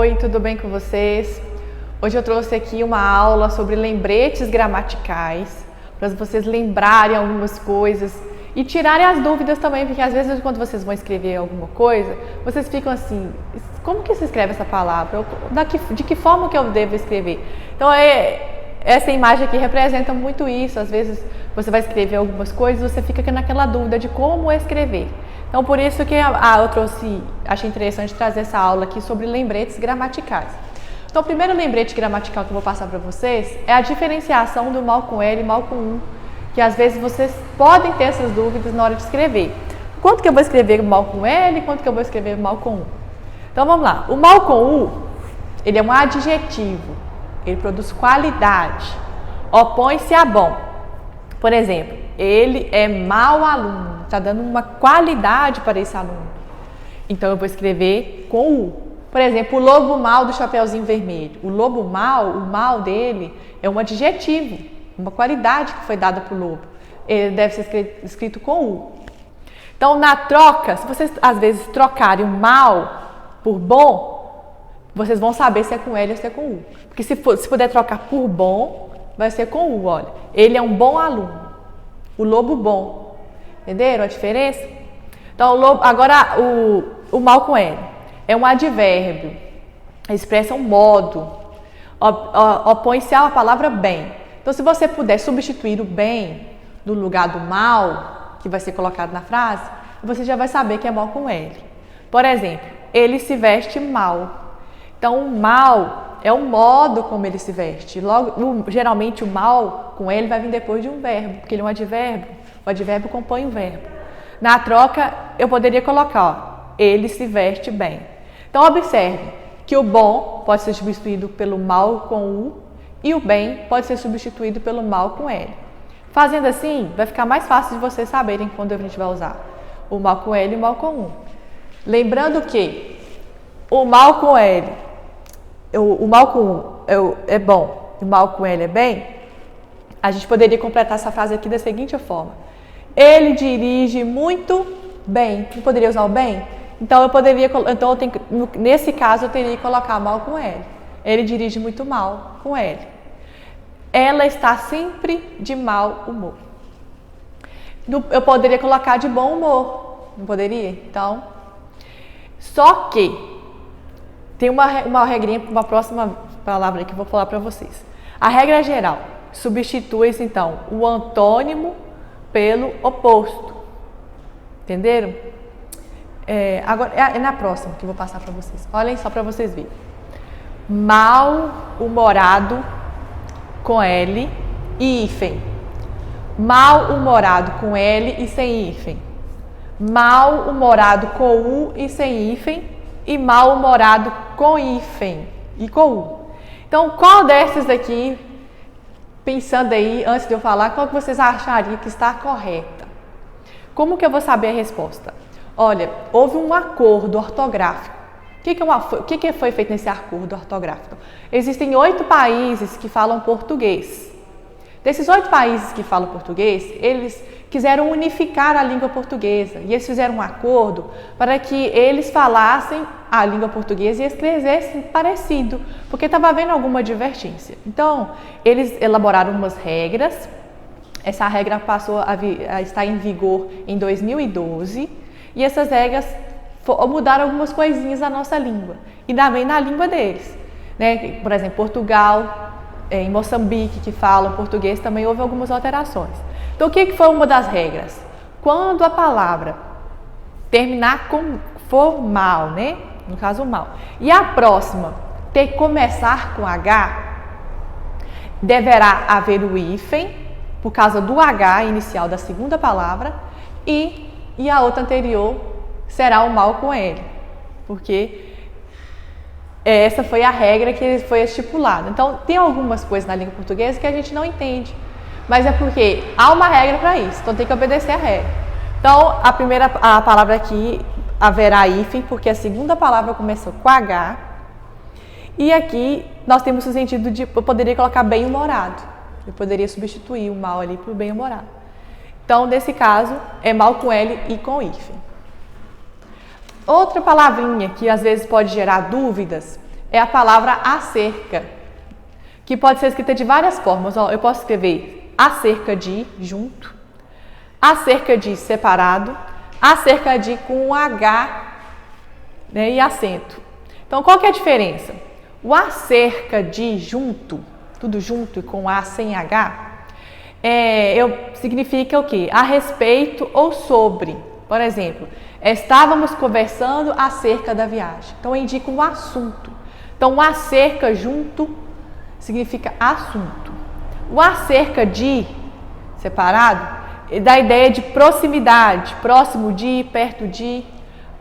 Oi, tudo bem com vocês? Hoje eu trouxe aqui uma aula sobre lembretes gramaticais, para vocês lembrarem algumas coisas e tirarem as dúvidas também, porque às vezes quando vocês vão escrever alguma coisa, vocês ficam assim, como que se escreve essa palavra? De que forma que eu devo escrever? Então essa imagem aqui representa muito isso. Às vezes você vai escrever algumas coisas e você fica naquela dúvida de como escrever. Então por isso que achei interessante trazer essa aula aqui sobre lembretes gramaticais. Então o primeiro lembrete gramatical que eu vou passar para vocês é a diferenciação do mal com L e mal com U, que às vezes vocês podem ter essas dúvidas na hora de escrever. Quanto que eu vou escrever mal com L e quanto que eu vou escrever mal com U? Então vamos lá. O mal com U, ele é um adjetivo, ele produz qualidade, opõe-se a bom. Por exemplo, ele é mau aluno, está dando uma qualidade para esse aluno. Então eu vou escrever com U. Por exemplo, o lobo mau do Chapeuzinho Vermelho. O lobo mau, o mal dele é um adjetivo, uma qualidade que foi dada para o lobo. Ele deve ser escrito com U. Então, na troca, se vocês às vezes trocarem o mal por bom, vocês vão saber se é com L ou se é com U. Porque se puder trocar por bom, vai ser com U, olha. Ele é um bom aluno. O lobo bom. Entenderam a diferença? Então, agora o mal com L. É um advérbio, expressa um modo, opõe-se à palavra bem. Então, se você puder substituir o bem no lugar do mal, que vai ser colocado na frase, você já vai saber que é mal com L. Por exemplo, ele se veste mal. Então, o mal é o modo como ele se veste. Geralmente, o mal com L vai vir depois de um verbo, porque ele é um advérbio. O advérbio compõe um verbo. Na troca, eu poderia colocar, ele se veste bem. Então, observe que o bom pode ser substituído pelo mal com U e o bem pode ser substituído pelo mal com L. Fazendo assim, vai ficar mais fácil de vocês saberem quando a gente vai usar o mal com L e o mal com U. Lembrando que o mal com L, o mal com U é bom e o mal com L é bem, a gente poderia completar essa frase aqui da seguinte forma. Ele dirige muito bem. Não poderia usar o bem? Então, nesse caso, eu teria que colocar mal com L. Ele dirige muito mal com L. Ela está sempre de mau humor. Eu poderia colocar de bom humor. Não poderia? Então, só que tem uma regrinha, uma próxima palavra que eu vou falar para vocês. A regra geral substitui, então, o antônimo pelo oposto. Entenderam? Agora é na próxima que eu vou passar para vocês. Olhem só para vocês verem. Mal-humorado com L e hífen. Mal-humorado com L e sem hífen. Mal-humorado com U e sem hífen. E mal-humorado com hífen e com U. Então, qual desses daqui, pensando aí, antes de eu falar, qual que vocês achariam que está correta? Como que eu vou saber a resposta? Olha, houve um acordo ortográfico. O que foi feito nesse acordo ortográfico? Existem 8 países que falam português. Desses 8 países que falam português, eles quiseram unificar a língua portuguesa. E eles fizeram um acordo para que eles falassem a língua portuguesa e escrevessem parecido, porque estava havendo alguma divergência. Então, eles elaboraram umas regras. Essa regra passou a estar em vigor em 2012. E essas regras mudaram algumas coisinhas na nossa língua. E também na língua deles. Né? Por exemplo, Portugal, em Moçambique, que falam português, também houve algumas alterações. Então, o que foi uma das regras? Quando a palavra terminar com formal, né? No caso, mal, e a próxima começar com H, deverá haver o hífen, por causa do H inicial da segunda palavra, e a outra anterior será o mal com L, porque essa foi a regra que foi estipulada. Então, tem algumas coisas na língua portuguesa que a gente não entende, mas é porque há uma regra para isso, então tem que obedecer a regra. Então, a palavra aqui haverá hífen, porque a segunda palavra começou com H, e aqui nós temos o sentido de, eu poderia colocar bem-humorado, eu poderia substituir o mal ali por bem-humorado. Então, nesse caso, é mal com L e com hífen. Outra palavrinha que às vezes pode gerar dúvidas é a palavra acerca, que pode ser escrita de várias formas. Ó, eu posso escrever acerca de, junto, acerca de, separado, acerca de com um H, né, e acento. Então, qual que é a diferença? O acerca de, junto, tudo junto e com A sem H, significa o quê? A respeito ou sobre. Por exemplo, estávamos conversando acerca da viagem. Então, indica um assunto. Então, o acerca junto significa assunto. O acerca de, separado, dá a ideia de proximidade. Próximo de, perto de,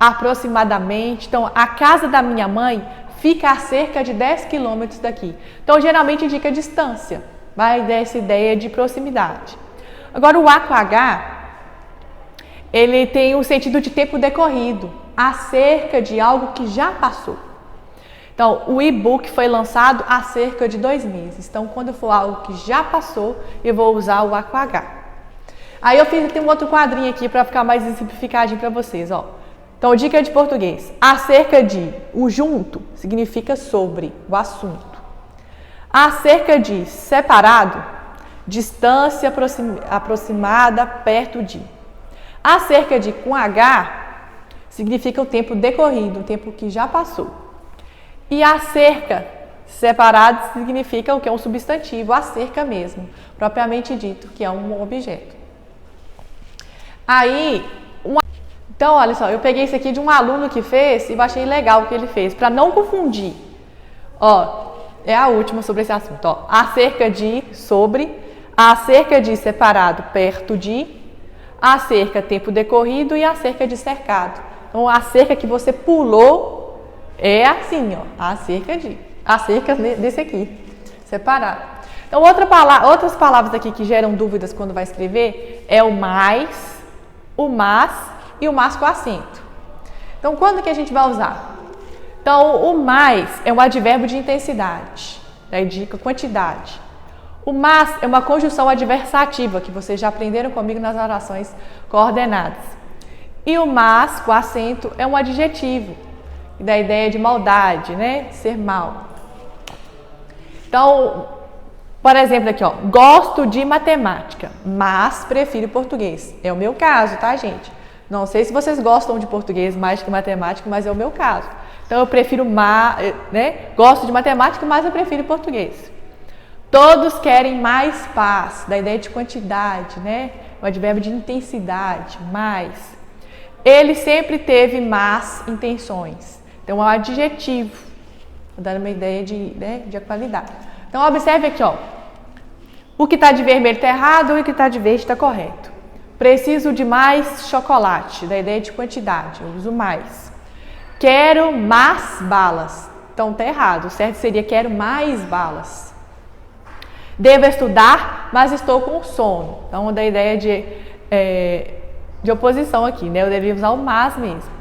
aproximadamente. Então, a casa da minha mãe fica a cerca de 10 quilômetros daqui. Então, geralmente indica distância. Vai dessa ideia de proximidade. Agora, o A com H, ele tem o sentido de tempo decorrido, acerca de algo que já passou. Então, o e-book foi lançado há cerca de 2 meses. Então, quando for algo que já passou, eu vou usar o A com H. Aí eu tenho um outro quadrinho aqui para ficar mais simplificadinho para vocês, ó. Então, dica de português. Acerca de, o junto, significa sobre, o assunto. Acerca de, separado, distância aproximada, perto de. Acerca de, com H, significa o tempo decorrido, o tempo que já passou. E acerca, separado, significa o que é um substantivo, acerca mesmo, propriamente dito, que é um objeto. Aí, então, olha só, eu peguei isso aqui de um aluno que fez e eu achei legal o que ele fez, para não confundir. Ó, é a última sobre esse assunto. Ó, acerca de, sobre, acerca de, separado, perto de, acerca, tempo decorrido e acerca de, cercado. Então, acerca que você pulou é assim, ó, acerca desse aqui, separado. Então, outras palavras aqui que geram dúvidas quando vai escrever é o mais, o mas e o mas com acento. Então, quando que a gente vai usar? Então, o mais é um advérbio de intensidade, daí indica quantidade. O mas é uma conjunção adversativa, que vocês já aprenderam comigo nas orações coordenadas. E o mas com acento é um adjetivo, da ideia de maldade, né? Ser mal. Então, por exemplo aqui, ó, gosto de matemática, mas prefiro português. É o meu caso, tá, gente? Não sei se vocês gostam de português mais que matemática, mas é o meu caso. Então, eu prefiro, gosto de matemática, mas eu prefiro português. Todos querem mais paz, da ideia de quantidade, né? O advérbio de intensidade, mais. Ele sempre teve más intenções. Então, é um adjetivo, dando uma ideia de qualidade. Então, observe aqui, ó. O que está de vermelho está errado e o que está de verde está correto. Preciso de mais chocolate, da ideia de quantidade, eu uso mais. Quero mais balas. Então, está errado. O certo seria quero mais balas. Devo estudar, mas estou com sono. Então, da ideia de oposição aqui, né? Eu deveria usar o mas mesmo.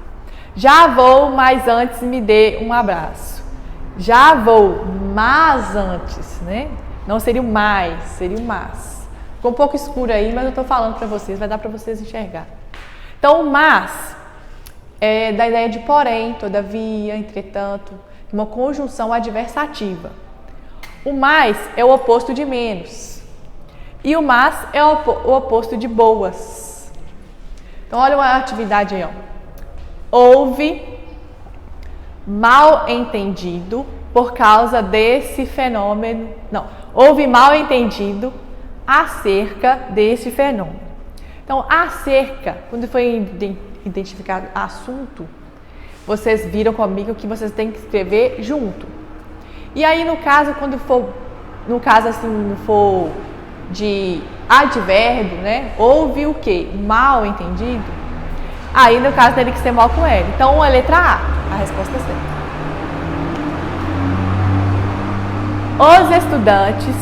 Já vou, mas antes me dê um abraço. Já vou, mas antes, né? Não seria o mais, seria o mas. Ficou um pouco escuro aí, mas eu estou falando para vocês, vai dar para vocês enxergar. Então, o mas é da ideia de porém, todavia, entretanto, uma conjunção adversativa. O mais é o oposto de menos. E o mas é o oposto de boas. Então, olha uma atividade aí, ó. Houve mal entendido por causa desse fenômeno. Não, houve mal entendido acerca desse fenômeno. Então, acerca, quando foi identificado assunto, vocês viram comigo que vocês têm que escrever junto. E aí, no caso, quando for, for de advérbio, né? Houve o quê? Mal entendido. Aí, no caso, teria que ser mal com L. Então, a letra A resposta é certa. Os estudantes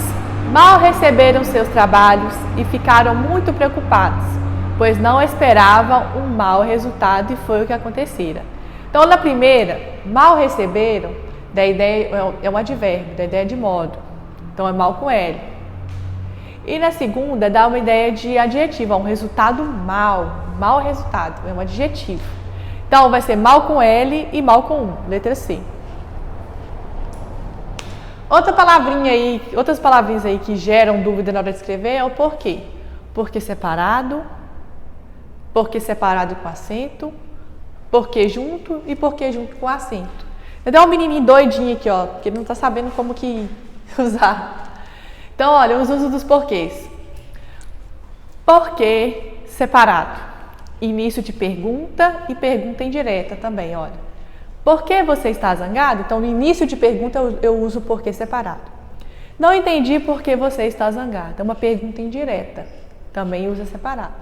mal receberam seus trabalhos e ficaram muito preocupados, pois não esperavam um mau resultado e foi o que acontecera. Então, na primeira, mal receberam, da ideia, é um advérbio, da ideia de modo. Então, é mal com L. E na segunda, dá uma ideia de adjetivo, é um resultado mau resultado, é um adjetivo. Então, vai ser mal com L e mal com U, letra C. Outras palavrinhas aí que geram dúvida na hora de escrever é o porquê. Porquê separado com acento, porquê junto e porquê junto com acento. Eu dei um menininho doidinho aqui, ó, porque ele não tá sabendo como que usar. Então, olha, os usos dos porquês. Porquê separado. Início de pergunta e pergunta indireta também, olha. Por que você está zangado? Então, no início de pergunta, eu uso o porquê separado. Não entendi por que você está zangado. É uma pergunta indireta. Também usa separado.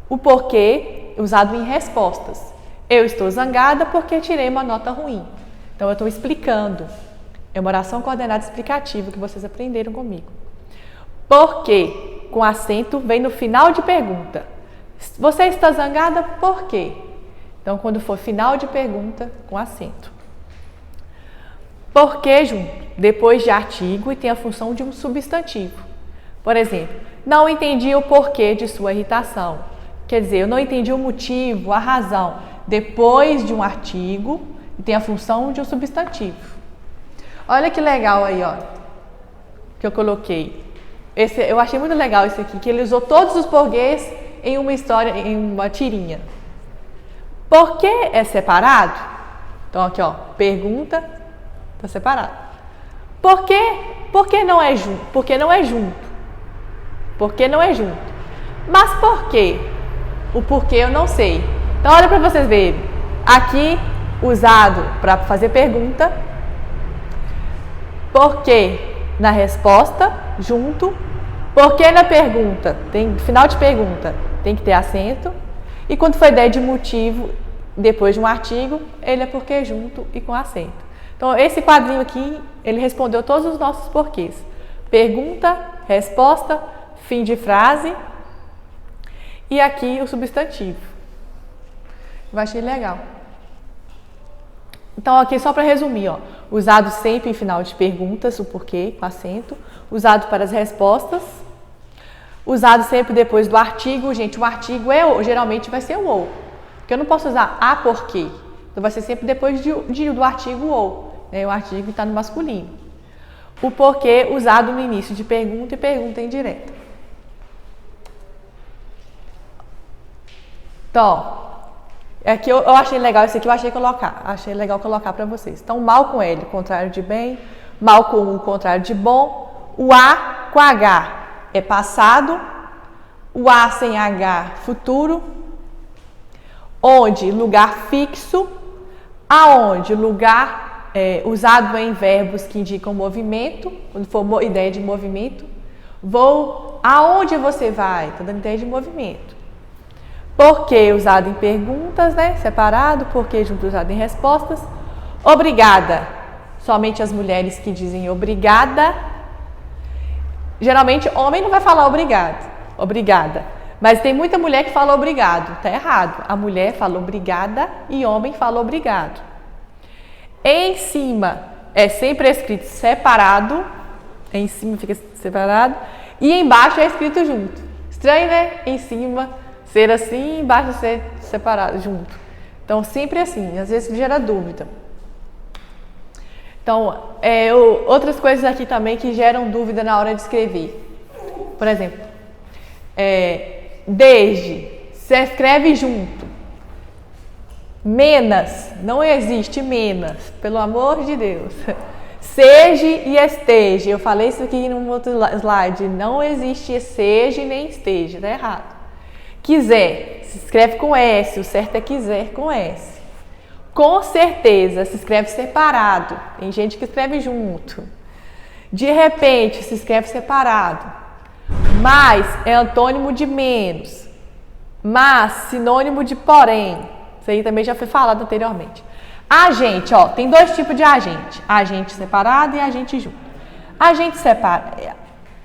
O porquê usado em respostas. Eu estou zangada porque tirei uma nota ruim. Então, eu estou explicando. É uma oração coordenada explicativa que vocês aprenderam comigo. Porquê, com acento, vem no final de pergunta. Você está zangada por quê? Então, quando for final de pergunta, com acento. Porquê junto, depois de artigo e tem a função de um substantivo. Por exemplo, não entendi o porquê de sua irritação. Quer dizer, eu não entendi o motivo, a razão. Depois de um artigo e tem a função de um substantivo. Olha que legal aí, ó, que eu coloquei. Eu achei muito legal esse aqui, que ele usou todos os porquês em uma história, em uma tirinha. Por que é separado? Então aqui, ó, pergunta, tá separado. Por que não é junto? Porque não é junto. Porque não é junto. Mas por quê? O porquê eu não sei. Então olha para vocês verem. Aqui usado para fazer pergunta. Por que na resposta, junto. Por que na pergunta, final de pergunta, tem que ter acento. E quando for ideia de motivo, depois de um artigo, ele é porque junto e com acento. Então, esse quadrinho aqui, ele respondeu todos os nossos porquês. Pergunta, resposta, fim de frase e aqui o substantivo. Eu achei legal. Então, aqui só para resumir, ó, usado sempre em final de perguntas, o porquê, com acento. Usado para as respostas. Usado sempre depois do artigo. Gente, o artigo geralmente vai ser o ou. Porque eu não posso usar a porquê. Então, vai ser sempre depois do artigo ou. Né? O artigo está no masculino. O porquê usado no início de pergunta e pergunta indireta. Então, aqui eu achei legal, esse aqui eu achei legal colocar para vocês. Então, mal com L, contrário de bem, mal com U, contrário de bom, o A com H é passado, o A sem H, futuro, onde, lugar fixo, aonde, lugar usado em verbos que indicam movimento, quando for ideia de movimento, vou, aonde você vai, está dando ideia de movimento. Porquê usado em perguntas, né? Separado, porquê junto usado em respostas. Obrigada. Somente as mulheres que dizem obrigada. Geralmente, homem não vai falar obrigada. Mas tem muita mulher que fala obrigado. Está errado. A mulher fala obrigada e homem fala obrigado. Em cima é sempre escrito separado. Em cima fica separado. E embaixo é escrito junto. Estranho, né? Em cima ser assim, embaixo ser separado, junto. Então, sempre assim, às vezes gera dúvida. Então, outras coisas aqui também que geram dúvida na hora de escrever. Por exemplo, desde, se escreve junto. Menos, não existe menos, pelo amor de Deus. Seja e esteja, eu falei isso aqui num outro slide, não existe seja nem esteja, tá errado. Quiser, se escreve com S, o certo é quiser com S. Com certeza, se escreve separado. Tem gente que escreve junto. De repente, se escreve separado. Mais é antônimo de menos. Mas, sinônimo de porém. Isso aí também já foi falado anteriormente. Agente, ó, tem dois tipos de agente. Agente separado e agente junto.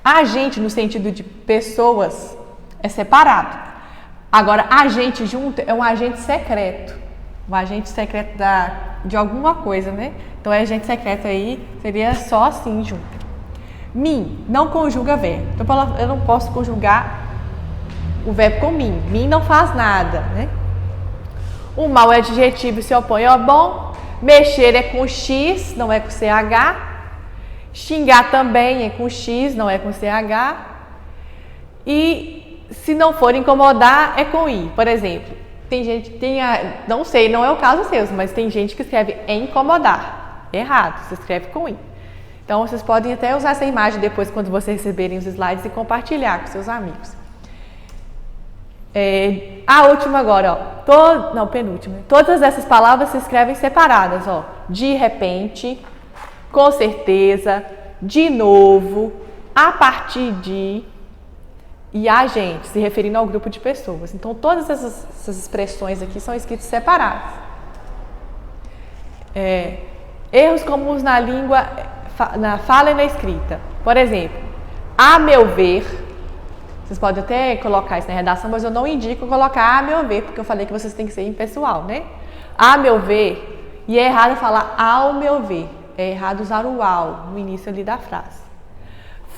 Agente no sentido de pessoas é separado. Agora, agente junto é um agente secreto. Um agente secreto de alguma coisa, né? Então, agente secreto aí seria só assim, junto. Mim não conjuga verbo. Então, eu não posso conjugar o verbo com mim. Mim não faz nada, né? O mal é adjetivo e se opõe ao bom. Mexer é com X, não é com CH. Xingar também é com X, não é com CH. E se não for incomodar, é com I. Por exemplo, tem gente que não sei, não é o caso seu, mas tem gente que escreve incomodar. Errado, se escreve com I. Então, vocês podem até usar essa imagem depois, quando vocês receberem os slides, e compartilhar com seus amigos. A última agora, ó. Penúltima. Todas essas palavras se escrevem separadas, ó. De repente, com certeza, de novo, a partir de e a gente, se referindo ao grupo de pessoas. Então, todas essas expressões aqui são escritas separadas. Erros comuns na língua, na fala e na escrita. Por exemplo, a meu ver, vocês podem até colocar isso na redação, mas eu não indico colocar a meu ver, porque eu falei que vocês têm que ser impessoal, né? A meu ver, e é errado falar ao meu ver, é errado usar o ao no início ali da frase.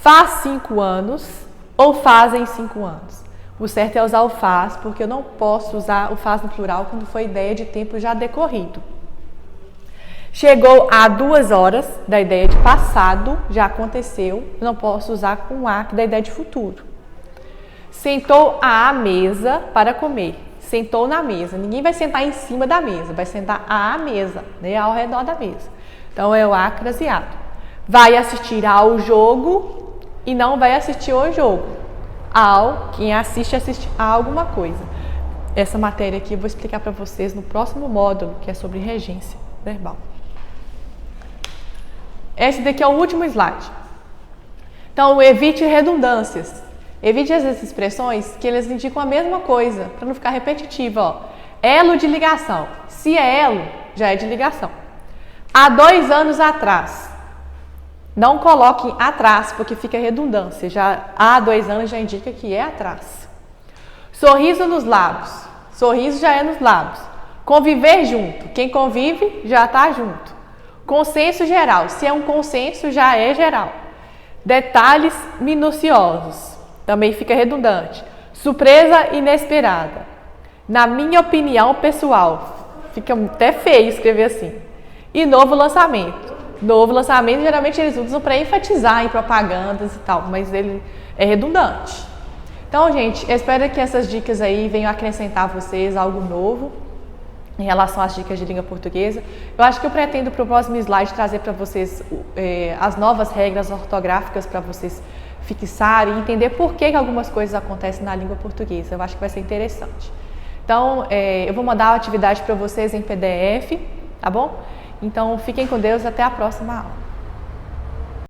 Faz 5 anos ou fazem 5 anos. O certo é usar o faz, porque eu não posso usar o faz no plural quando for ideia de tempo já decorrido. Chegou a 2 horas, da ideia de passado, já aconteceu, eu não posso usar com a, que da ideia de futuro. Sentou à mesa para comer. Sentou na mesa. Ninguém vai sentar em cima da mesa, vai sentar à mesa, né, ao redor da mesa. Então é o a craseado. Vai assistir ao jogo e não vai assistir o jogo. Quem assiste a alguma coisa. Essa matéria aqui eu vou explicar para vocês no próximo módulo, que é sobre regência verbal. Esse daqui é o último slide. Então, evite redundâncias. Evite as expressões que eles indicam a mesma coisa, para não ficar repetitivo. Ó. Elo de ligação. Se é elo, já é de ligação. Há 2 anos atrás. Não coloquem atrás, porque fica redundância. Já há 2 anos já indica que é atrás. Sorriso nos lábios. Sorriso já é nos lábios. Conviver junto. Quem convive já está junto. Consenso geral. Se é um consenso, já é geral. Detalhes minuciosos. Também fica redundante. Surpresa inesperada. Na minha opinião pessoal. Fica até feio escrever assim. E novo lançamento. Novo lançamento, geralmente eles usam para enfatizar em propagandas e tal, mas ele é redundante. Então, gente, eu espero que essas dicas aí venham acrescentar a vocês algo novo em relação às dicas de língua portuguesa. Eu acho que eu pretendo para o próximo slide trazer para vocês as novas regras ortográficas para vocês fixarem e entender por que algumas coisas acontecem na língua portuguesa. Eu acho que vai ser interessante. Então, eu vou mandar a atividade para vocês em PDF, tá bom? Então, fiquem com Deus, até a próxima aula.